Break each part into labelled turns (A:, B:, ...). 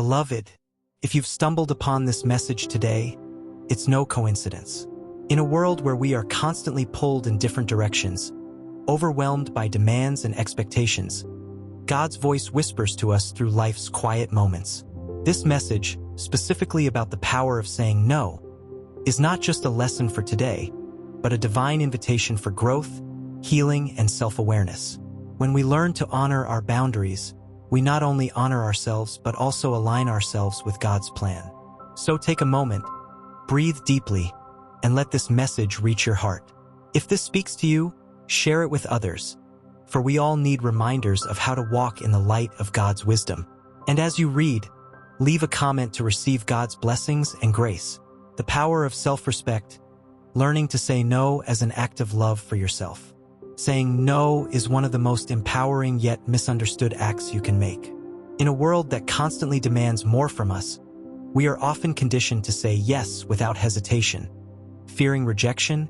A: Beloved, if you've stumbled upon this message today, it's no coincidence. In a world where we are constantly pulled in different directions, overwhelmed by demands and expectations, God's voice whispers to us through life's quiet moments. This message, specifically about the power of saying no, is not just a lesson for today, but a divine invitation for growth, healing, and self-awareness. When we learn to honor our boundaries, we not only honor ourselves but also align ourselves with God's plan. So take a moment, breathe deeply, and let this message reach your heart. If this speaks to you, share it with others, for we all need reminders of how to walk in the light of God's wisdom. And as you read, leave a comment to receive God's blessings and grace. The power of self-respect, learning to say no as an act of love for yourself. Saying no is one of the most empowering yet misunderstood acts you can make. In a world that constantly demands more from us, we are often conditioned to say yes without hesitation, fearing rejection,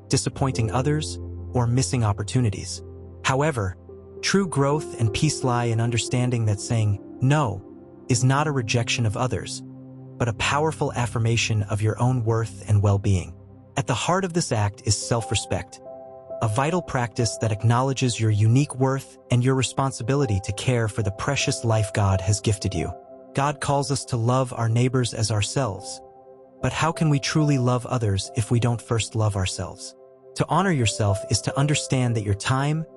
A: disappointing others, or missing opportunities. However, true growth and peace lie in understanding that saying no is not a rejection of others, but a powerful affirmation of your own worth and well-being. At the heart of this act is self-respect, a vital practice that acknowledges your unique worth and your responsibility to care for the precious life God has gifted you. God calls us to love our neighbors as ourselves. But how can we truly love others if we don't first love ourselves? To honor yourself is to understand that your time,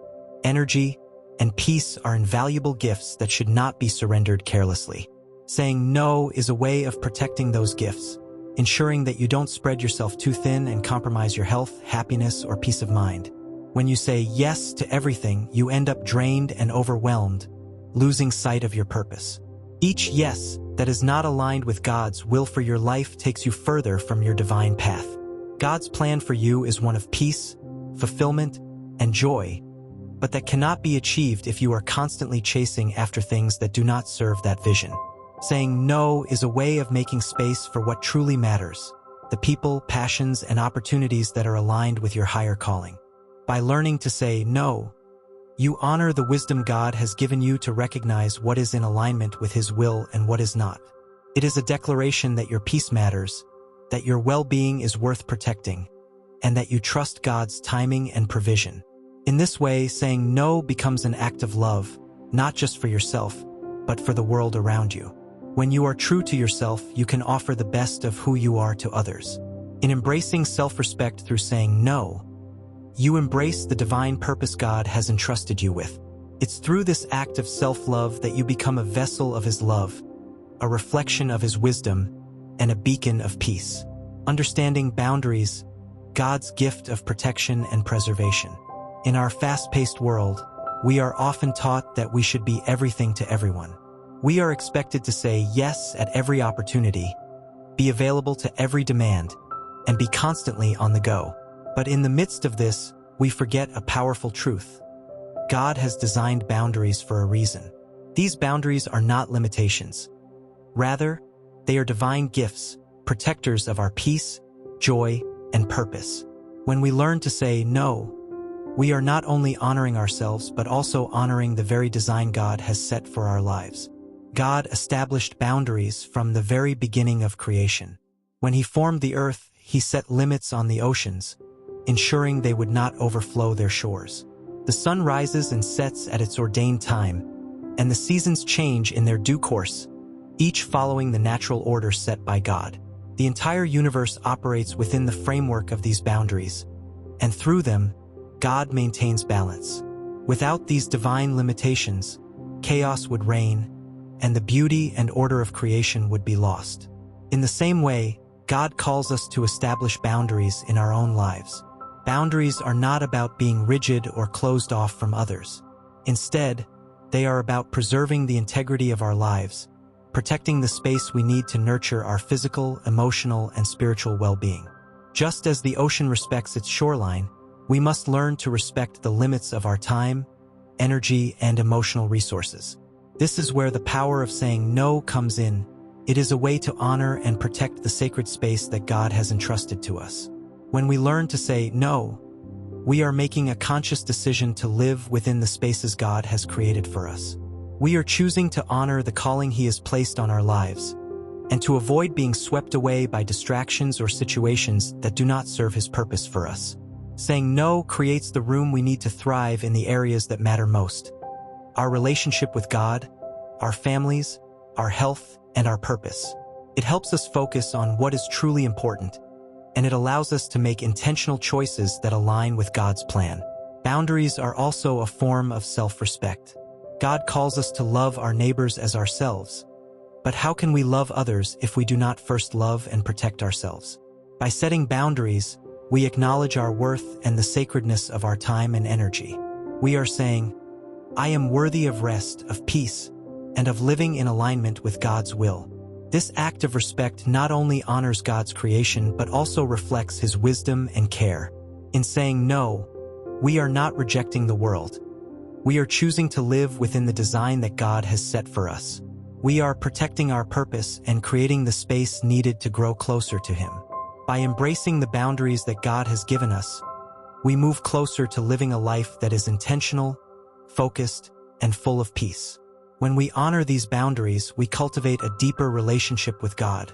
A: energy, and peace are invaluable gifts that should not be surrendered carelessly. Saying no is a way of protecting those gifts, ensuring that you don't spread yourself too thin and compromise your health, happiness, or peace of mind. When you say yes to everything, you end up drained and overwhelmed, losing sight of your purpose. Each yes that is not aligned with God's will for your life takes you further from your divine path. God's plan for you is one of peace, fulfillment, and joy, but that cannot be achieved if you are constantly chasing after things that do not serve that vision. Saying no is a way of making space for what truly matters, the people, passions, and opportunities that are aligned with your higher calling. By learning to say no, you honor the wisdom God has given you to recognize what is in alignment with His will and what is not. It is a declaration that your peace matters, that your well-being is worth protecting, and that you trust God's timing and provision. In this way, saying no becomes an act of love, not just for yourself, but for the world around you. When you are true to yourself, you can offer the best of who you are to others. In embracing self-respect through saying no, you embrace the divine purpose God has entrusted you with. It's through this act of self-love that you become a vessel of His love, a reflection of His wisdom, and a beacon of peace. Understanding boundaries, God's gift of protection and preservation. In our fast-paced world, we are often taught that we should be everything to everyone. We are expected to say yes at every opportunity, be available to every demand, and be constantly on the go. But in the midst of this, we forget a powerful truth. God has designed boundaries for a reason. These boundaries are not limitations. Rather, they are divine gifts, protectors of our peace, joy, and purpose. When we learn to say no, we are not only honoring ourselves but also honoring the very design God has set for our lives. God established boundaries from the very beginning of creation. When He formed the earth, He set limits on the oceans, ensuring they would not overflow their shores. The sun rises and sets at its ordained time, and the seasons change in their due course, each following the natural order set by God. The entire universe operates within the framework of these boundaries, and through them, God maintains balance. Without these divine limitations, chaos would reign, and the beauty and order of creation would be lost. In the same way, God calls us to establish boundaries in our own lives. Boundaries are not about being rigid or closed off from others. Instead, they are about preserving the integrity of our lives, protecting the space we need to nurture our physical, emotional, and spiritual well-being. Just as the ocean respects its shoreline, we must learn to respect the limits of our time, energy, and emotional resources. This is where the power of saying no comes in. It is a way to honor and protect the sacred space that God has entrusted to us. When we learn to say no, we are making a conscious decision to live within the spaces God has created for us. We are choosing to honor the calling He has placed on our lives, and to avoid being swept away by distractions or situations that do not serve His purpose for us. Saying no creates the room we need to thrive in the areas that matter most: our relationship with God, our families, our health, and our purpose. It helps us focus on what is truly important, and it allows us to make intentional choices that align with God's plan. Boundaries are also a form of self-respect. God calls us to love our neighbors as ourselves. But how can we love others if we do not first love and protect ourselves? By setting boundaries, we acknowledge our worth and the sacredness of our time and energy. We are saying, "I am worthy of rest, of peace, and of living in alignment with God's will." This act of respect not only honors God's creation but also reflects His wisdom and care. In saying no, we are not rejecting the world. We are choosing to live within the design that God has set for us. We are protecting our purpose and creating the space needed to grow closer to Him. By embracing the boundaries that God has given us, we move closer to living a life that is intentional, focused, and full of peace. When we honor these boundaries, we cultivate a deeper relationship with God,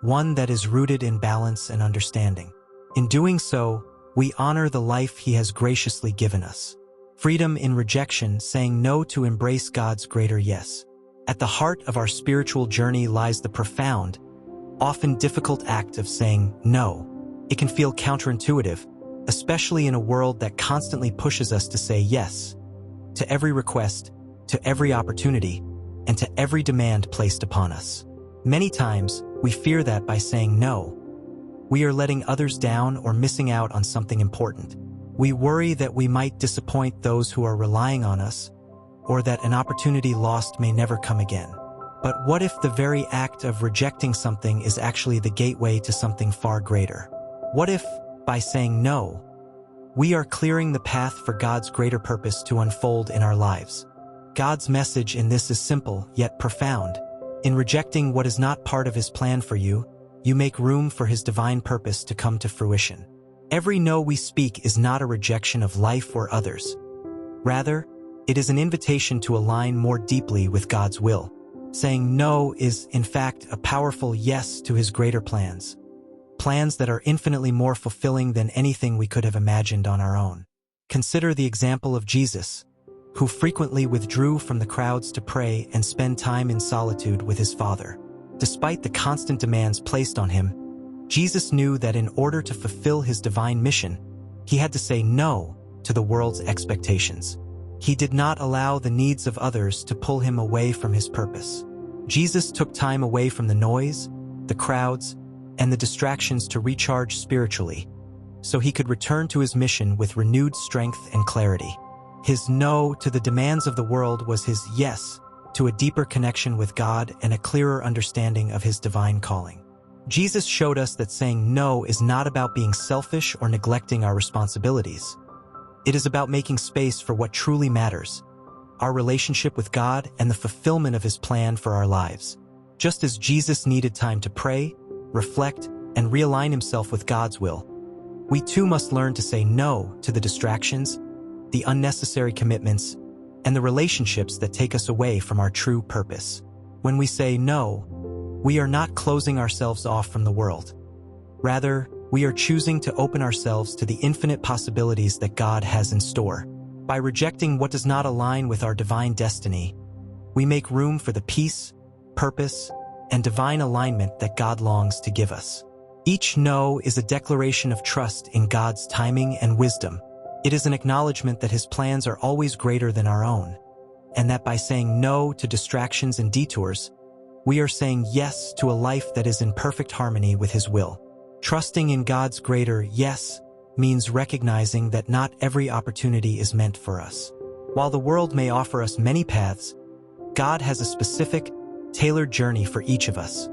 A: one that is rooted in balance and understanding. In doing so, we honor the life He has graciously given us. Freedom in rejection, saying no to embrace God's greater yes. At the heart of our spiritual journey lies the profound, often difficult act of saying no. It can feel counterintuitive, especially in a world that constantly pushes us to say yes to every request, to every opportunity, and to every demand placed upon us. Many times, we fear that by saying no, we are letting others down or missing out on something important. We worry that we might disappoint those who are relying on us, or that an opportunity lost may never come again. But what if the very act of rejecting something is actually the gateway to something far greater? What if, by saying no, we are clearing the path for God's greater purpose to unfold in our lives? God's message in this is simple, yet profound. In rejecting what is not part of His plan for you, you make room for His divine purpose to come to fruition. Every no we speak is not a rejection of life or others. Rather, it is an invitation to align more deeply with God's will. Saying no is, in fact, a powerful yes to His greater plans. Plans that are infinitely more fulfilling than anything we could have imagined on our own. Consider the example of Jesus, who frequently withdrew from the crowds to pray and spend time in solitude with His Father. Despite the constant demands placed on Him, Jesus knew that in order to fulfill His divine mission, He had to say no to the world's expectations. He did not allow the needs of others to pull Him away from His purpose. Jesus took time away from the noise, the crowds, and the distractions to recharge spiritually, so He could return to His mission with renewed strength and clarity. His no to the demands of the world was His yes to a deeper connection with God and a clearer understanding of His divine calling. Jesus showed us that saying no is not about being selfish or neglecting our responsibilities. It is about making space for what truly matters, our relationship with God and the fulfillment of His plan for our lives. Just as Jesus needed time to pray, reflect, and realign Himself with God's will, we too must learn to say no to the distractions, the unnecessary commitments, and the relationships that take us away from our true purpose. When we say no, we are not closing ourselves off from the world. Rather, we are choosing to open ourselves to the infinite possibilities that God has in store. By rejecting what does not align with our divine destiny, we make room for the peace, purpose, and divine alignment that God longs to give us. Each no is a declaration of trust in God's timing and wisdom. It is an acknowledgement that His plans are always greater than our own, and that by saying no to distractions and detours, we are saying yes to a life that is in perfect harmony with His will. Trusting in God's greater yes means recognizing that not every opportunity is meant for us. While the world may offer us many paths, God has a specific, tailored journey for each of us,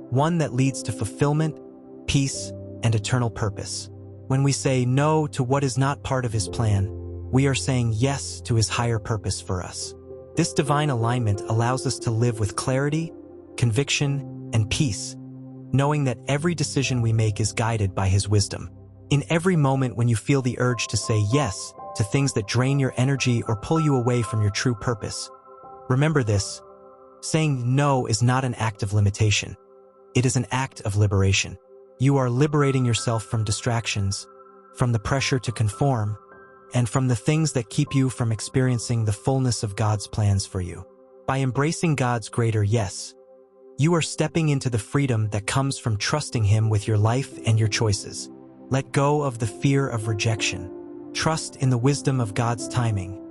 A: one that leads to fulfillment, peace, and eternal purpose. When we say no to what is not part of His plan, we are saying yes to His higher purpose for us. This divine alignment allows us to live with clarity, conviction, and peace, knowing that every decision we make is guided by His wisdom. In every moment when you feel the urge to say yes to things that drain your energy or pull you away from your true purpose, Remember this: saying no is not an act of limitation. It is an act of liberation. You are liberating yourself from distractions, from the pressure to conform, and from the things that keep you from experiencing the fullness of God's plans for you. By embracing God's greater yes, you are stepping into the freedom that comes from trusting Him with your life and your choices. Let go of the fear of rejection. Trust in the wisdom of God's timing,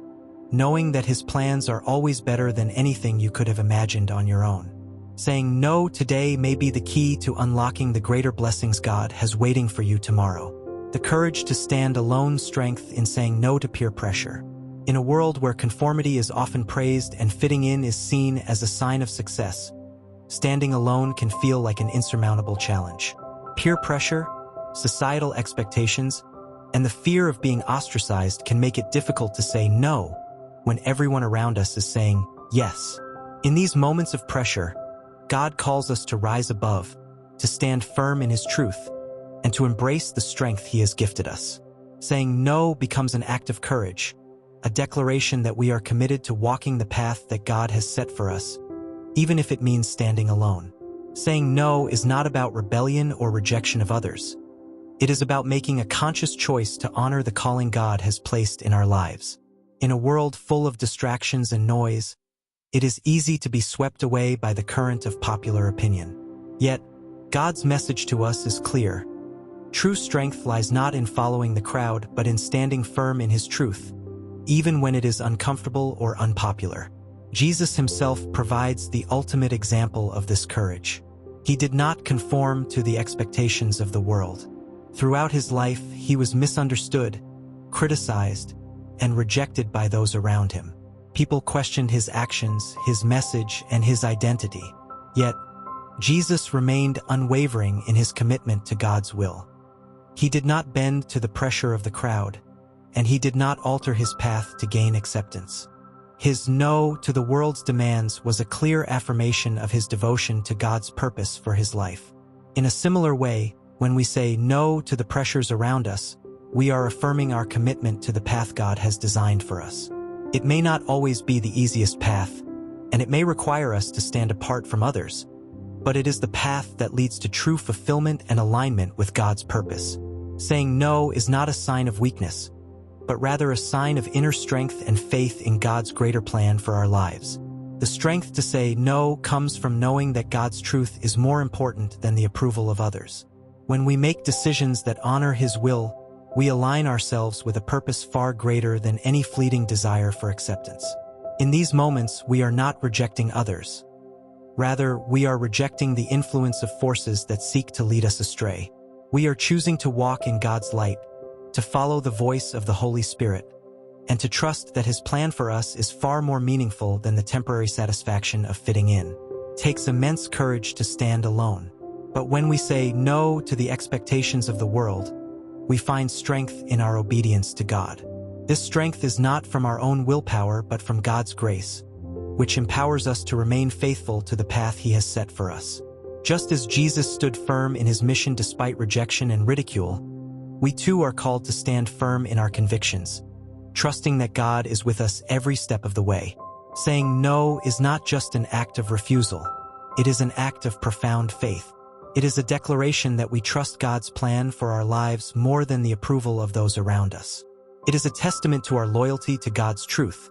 A: knowing that His plans are always better than anything you could have imagined on your own. Saying no today may be the key to unlocking the greater blessings God has waiting for you tomorrow. The courage to stand alone, strength in saying no to peer pressure. In a world where conformity is often praised and fitting in is seen as a sign of success, standing alone can feel like an insurmountable challenge. Peer pressure, societal expectations, and the fear of being ostracized can make it difficult to say no when everyone around us is saying yes. In these moments of pressure, God calls us to rise above, to stand firm in His truth, and to embrace the strength He has gifted us. Saying no becomes an act of courage, a declaration that we are committed to walking the path that God has set for us, even if it means standing alone. Saying no is not about rebellion or rejection of others. It is about making a conscious choice to honor the calling God has placed in our lives. In a world full of distractions and noise, it is easy to be swept away by the current of popular opinion. Yet, God's message to us is clear. True strength lies not in following the crowd, but in standing firm in His truth, even when it is uncomfortable or unpopular. Jesus Himself provides the ultimate example of this courage. He did not conform to the expectations of the world. Throughout His life, He was misunderstood, criticized, and rejected by those around Him. People questioned His actions, His message, and His identity. Yet, Jesus remained unwavering in His commitment to God's will. He did not bend to the pressure of the crowd, and He did not alter His path to gain acceptance. His no to the world's demands was a clear affirmation of His devotion to God's purpose for His life. In a similar way, when we say no to the pressures around us, we are affirming our commitment to the path God has designed for us. It may not always be the easiest path, and it may require us to stand apart from others, but it is the path that leads to true fulfillment and alignment with God's purpose. Saying no is not a sign of weakness, but rather a sign of inner strength and faith in God's greater plan for our lives. The strength to say no comes from knowing that God's truth is more important than the approval of others. When we make decisions that honor His will, we align ourselves with a purpose far greater than any fleeting desire for acceptance. In these moments, we are not rejecting others. Rather, we are rejecting the influence of forces that seek to lead us astray. We are choosing to walk in God's light, to follow the voice of the Holy Spirit, and to trust that His plan for us is far more meaningful than the temporary satisfaction of fitting in. It takes immense courage to stand alone. But when we say no to the expectations of the world, we find strength in our obedience to God. This strength is not from our own willpower, but from God's grace, which empowers us to remain faithful to the path He has set for us. Just as Jesus stood firm in His mission despite rejection and ridicule, we too are called to stand firm in our convictions, trusting that God is with us every step of the way. Saying no is not just an act of refusal. It is an act of profound faith. It is a declaration that we trust God's plan for our lives more than the approval of those around us. It is a testament to our loyalty to God's truth,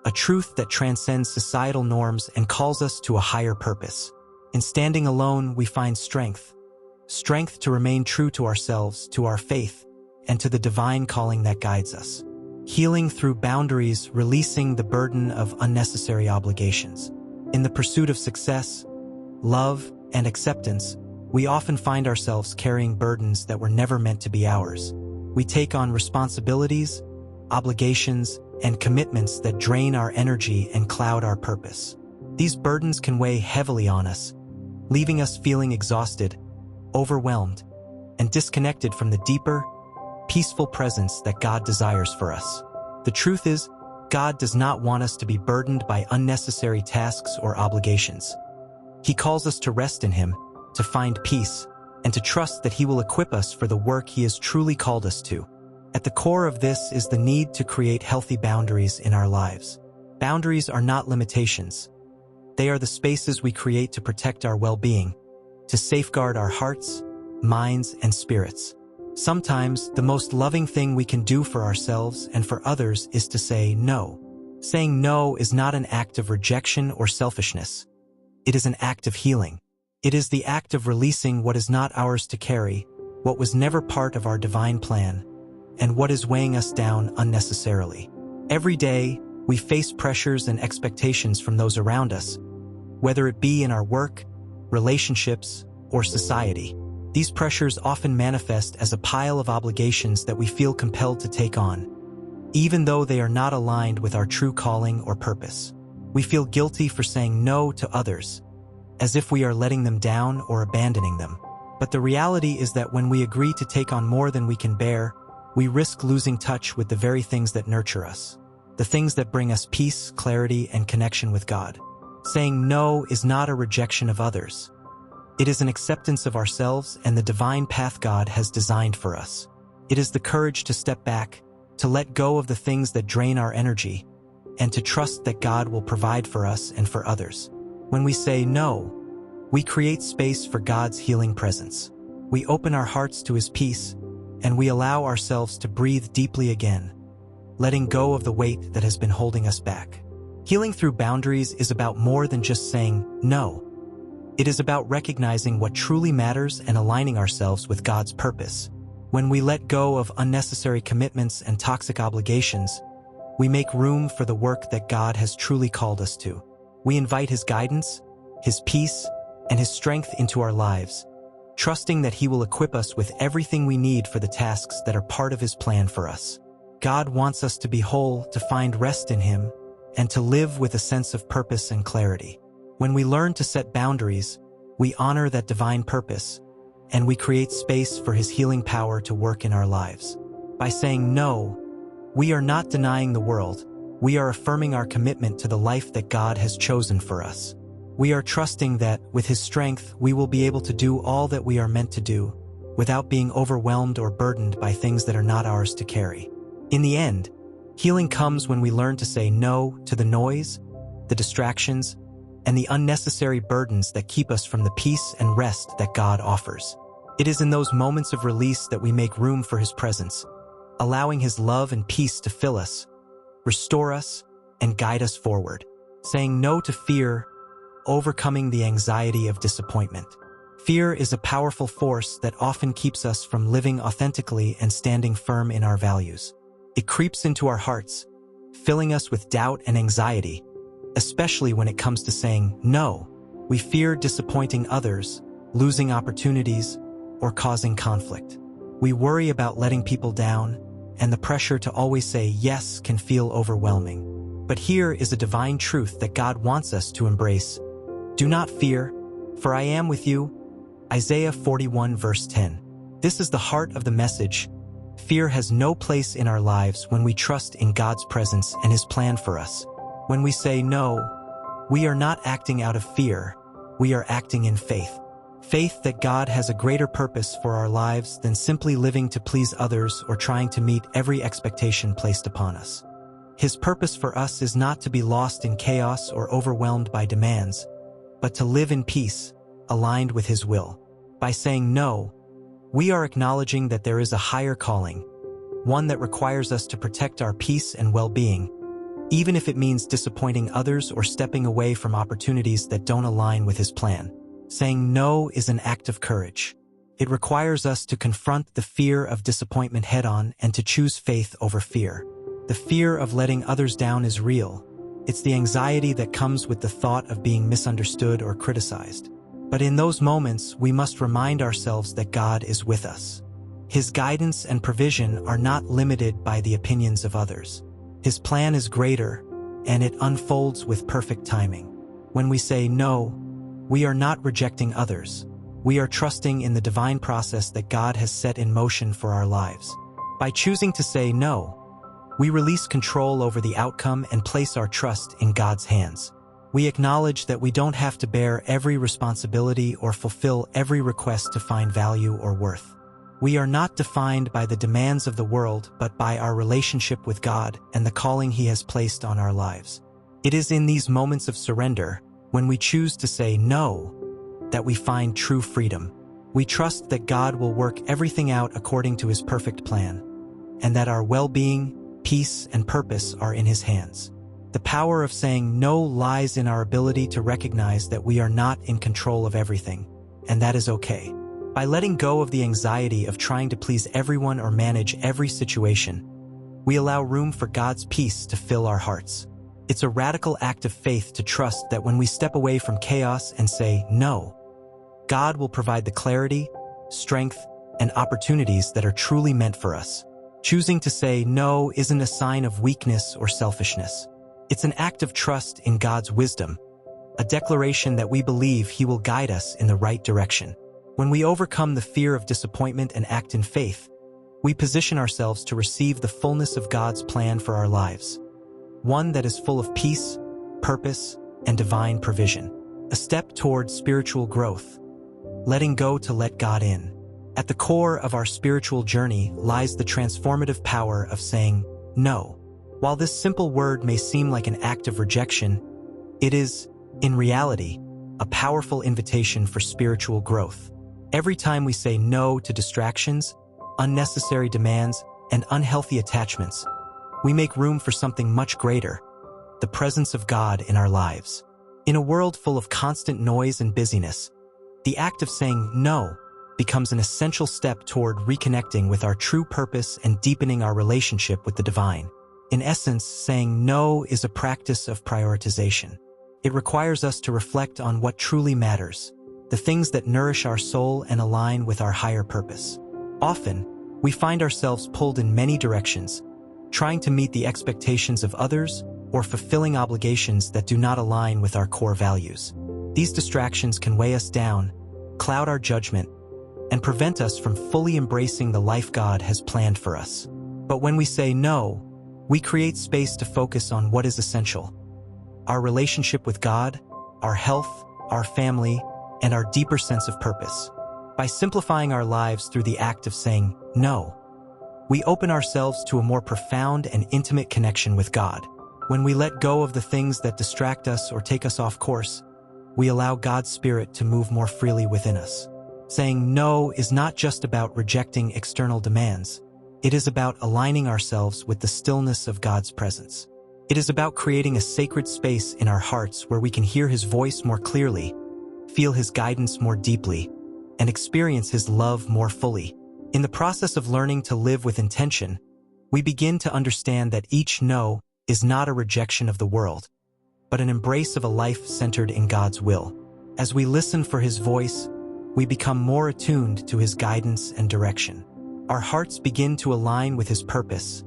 A: a truth that transcends societal norms and calls us to a higher purpose. In standing alone, we find strength to remain true to ourselves, to our faith, and to the divine calling that guides us. Healing through boundaries, releasing the burden of unnecessary obligations. In the pursuit of success, love, and acceptance, we often find ourselves carrying burdens that were never meant to be ours. We take on responsibilities, obligations, and commitments that drain our energy and cloud our purpose. These burdens can weigh heavily on us, leaving us feeling exhausted, overwhelmed, and disconnected from the deeper, peaceful presence that God desires for us. The truth is, God does not want us to be burdened by unnecessary tasks or obligations. He calls us to rest in Him, to find peace, and to trust that He will equip us for the work He has truly called us to. At the core of this is the need to create healthy boundaries in our lives. Boundaries are not limitations. They are the spaces we create to protect our well-being, to safeguard our hearts, minds, and spirits. Sometimes, the most loving thing we can do for ourselves and for others is to say no. Saying no is not an act of rejection or selfishness. It is an act of healing. It is the act of releasing what is not ours to carry, what was never part of our divine plan, and what is weighing us down unnecessarily. Every day, we face pressures and expectations from those around us, whether it be in our work, relationships, or society. These pressures often manifest as a pile of obligations that we feel compelled to take on, even though they are not aligned with our true calling or purpose. We feel guilty for saying no to others, as if we are letting them down or abandoning them. But the reality is that when we agree to take on more than we can bear, we risk losing touch with the very things that nurture us, the things that bring us peace, clarity, and connection with God. Saying no is not a rejection of others. It is an acceptance of ourselves and the divine path God has designed for us. It is the courage to step back, to let go of the things that drain our energy, and to trust that God will provide for us and for others. When we say no, we create space for God's healing presence. We open our hearts to His peace, and we allow ourselves to breathe deeply again, letting go of the weight that has been holding us back. Healing through boundaries is about more than just saying no. It is about recognizing what truly matters and aligning ourselves with God's purpose. When we let go of unnecessary commitments and toxic obligations, we make room for the work that God has truly called us to. We invite His guidance, His peace, and His strength into our lives, trusting that He will equip us with everything we need for the tasks that are part of His plan for us. God wants us to be whole, to find rest in Him, and to live with a sense of purpose and clarity. When we learn to set boundaries, we honor that divine purpose, and we create space for His healing power to work in our lives. By saying no, we are not denying the world. We are affirming our commitment to the life that God has chosen for us. We are trusting that, with His strength, we will be able to do all that we are meant to do, without being overwhelmed or burdened by things that are not ours to carry. In the end, healing comes when we learn to say no to the noise, the distractions, and the unnecessary burdens that keep us from the peace and rest that God offers. It is in those moments of release that we make room for His presence, allowing His love and peace to fill us, restore us, and guide us forward. Saying no to fear, overcoming the anxiety of disappointment. Fear is a powerful force that often keeps us from living authentically and standing firm in our values. It creeps into our hearts, filling us with doubt and anxiety, especially when it comes to saying no. We fear disappointing others, losing opportunities, or causing conflict. We worry about letting people down, and the pressure to always say yes can feel overwhelming. But here is a divine truth that God wants us to embrace. Do not fear, for I am with you. Isaiah 41 verse 10. This is the heart of the message. Fear has no place in our lives when we trust in God's presence and His plan for us. When we say no, we are not acting out of fear, we are acting in faith. Faith that God has a greater purpose for our lives than simply living to please others or trying to meet every expectation placed upon us. His purpose for us is not to be lost in chaos or overwhelmed by demands, but to live in peace, aligned with His will. By saying no, we are acknowledging that there is a higher calling, one that requires us to protect our peace and well-being, even if it means disappointing others or stepping away from opportunities that don't align with His plan. Saying no is an act of courage. It requires us to confront the fear of disappointment head-on and to choose faith over fear. The fear of letting others down is real. It's the anxiety that comes with the thought of being misunderstood or criticized. But in those moments, we must remind ourselves that God is with us. His guidance and provision are not limited by the opinions of others. His plan is greater, and it unfolds with perfect timing. When we say no, we are not rejecting others. We are trusting in the divine process that God has set in motion for our lives. By choosing to say no, we release control over the outcome and place our trust in God's hands. We acknowledge that we don't have to bear every responsibility or fulfill every request to find value or worth. We are not defined by the demands of the world, but by our relationship with God and the calling He has placed on our lives. It is in these moments of surrender, when we choose to say no, that we find true freedom. We trust that God will work everything out according to His perfect plan, and that our well-being, peace, and purpose are in His hands. The power of saying no lies in our ability to recognize that we are not in control of everything, and that is okay. By letting go of the anxiety of trying to please everyone or manage every situation, we allow room for God's peace to fill our hearts. It's a radical act of faith to trust that when we step away from chaos and say no, God will provide the clarity, strength, and opportunities that are truly meant for us. Choosing to say no isn't a sign of weakness or selfishness. It's an act of trust in God's wisdom, a declaration that we believe He will guide us in the right direction. When we overcome the fear of disappointment and act in faith, we position ourselves to receive the fullness of God's plan for our lives, one that is full of peace, purpose, and divine provision. A step toward spiritual growth, letting go to let God in. At the core of our spiritual journey lies the transformative power of saying no. While this simple word may seem like an act of rejection, it is, in reality, a powerful invitation for spiritual growth. Every time we say no to distractions, unnecessary demands, and unhealthy attachments, we make room for something much greater, the presence of God in our lives. In a world full of constant noise and busyness, the act of saying no becomes an essential step toward reconnecting with our true purpose and deepening our relationship with the divine. In essence, saying no is a practice of prioritization. It requires us to reflect on what truly matters, the things that nourish our soul and align with our higher purpose. Often, we find ourselves pulled in many directions, trying to meet the expectations of others or fulfilling obligations that do not align with our core values. These distractions can weigh us down, cloud our judgment, and prevent us from fully embracing the life God has planned for us. But when we say no, we create space to focus on what is essential: our relationship with God, our health, our family, and our deeper sense of purpose. By simplifying our lives through the act of saying no, we open ourselves to a more profound and intimate connection with God. When we let go of the things that distract us or take us off course, we allow God's Spirit to move more freely within us. Saying no is not just about rejecting external demands. It is about aligning ourselves with the stillness of God's presence. It is about creating a sacred space in our hearts where we can hear His voice more clearly, feel His guidance more deeply, and experience His love more fully. In the process of learning to live with intention, we begin to understand that each no is not a rejection of the world, but an embrace of a life centered in God's will. As we listen for His voice, we become more attuned to His guidance and direction. Our hearts begin to align with His purpose,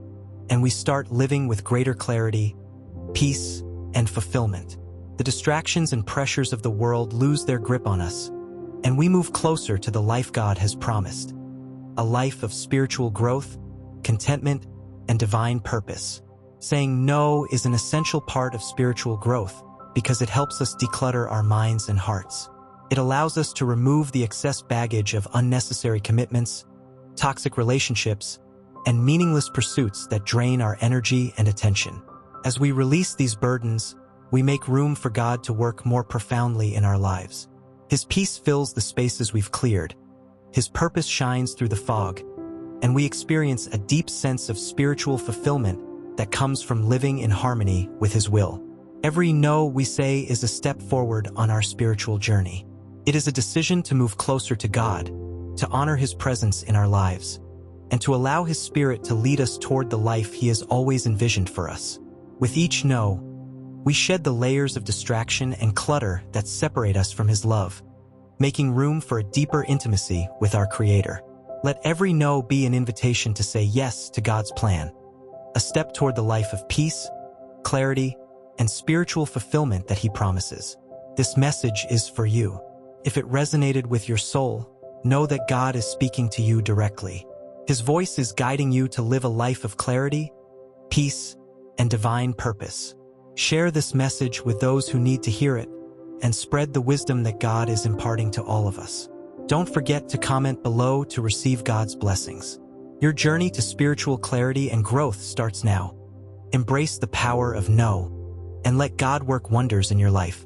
A: and we start living with greater clarity, peace, and fulfillment. The distractions and pressures of the world lose their grip on us, and we move closer to the life God has promised, a life of spiritual growth, contentment, and divine purpose. Saying no is an essential part of spiritual growth because it helps us declutter our minds and hearts. It allows us to remove the excess baggage of unnecessary commitments, toxic relationships, and meaningless pursuits that drain our energy and attention. As we release these burdens, we make room for God to work more profoundly in our lives. His peace fills the spaces we've cleared, His purpose shines through the fog, and we experience a deep sense of spiritual fulfillment that comes from living in harmony with His will. Every no we say is a step forward on our spiritual journey. It is a decision to move closer to God, to honor His presence in our lives, and to allow His Spirit to lead us toward the life He has always envisioned for us. With each no, we shed the layers of distraction and clutter that separate us from His love, making room for a deeper intimacy with our Creator. Let every no be an invitation to say yes to God's plan, a step toward the life of peace, clarity, and spiritual fulfillment that He promises. This message is for you. If it resonated with your soul, know that God is speaking to you directly. His voice is guiding you to live a life of clarity, peace, and divine purpose. Share this message with those who need to hear it, and spread the wisdom that God is imparting to all of us. Don't forget to comment below to receive God's blessings. Your journey to spiritual clarity and growth starts now. Embrace the power of no, and let God work wonders in your life.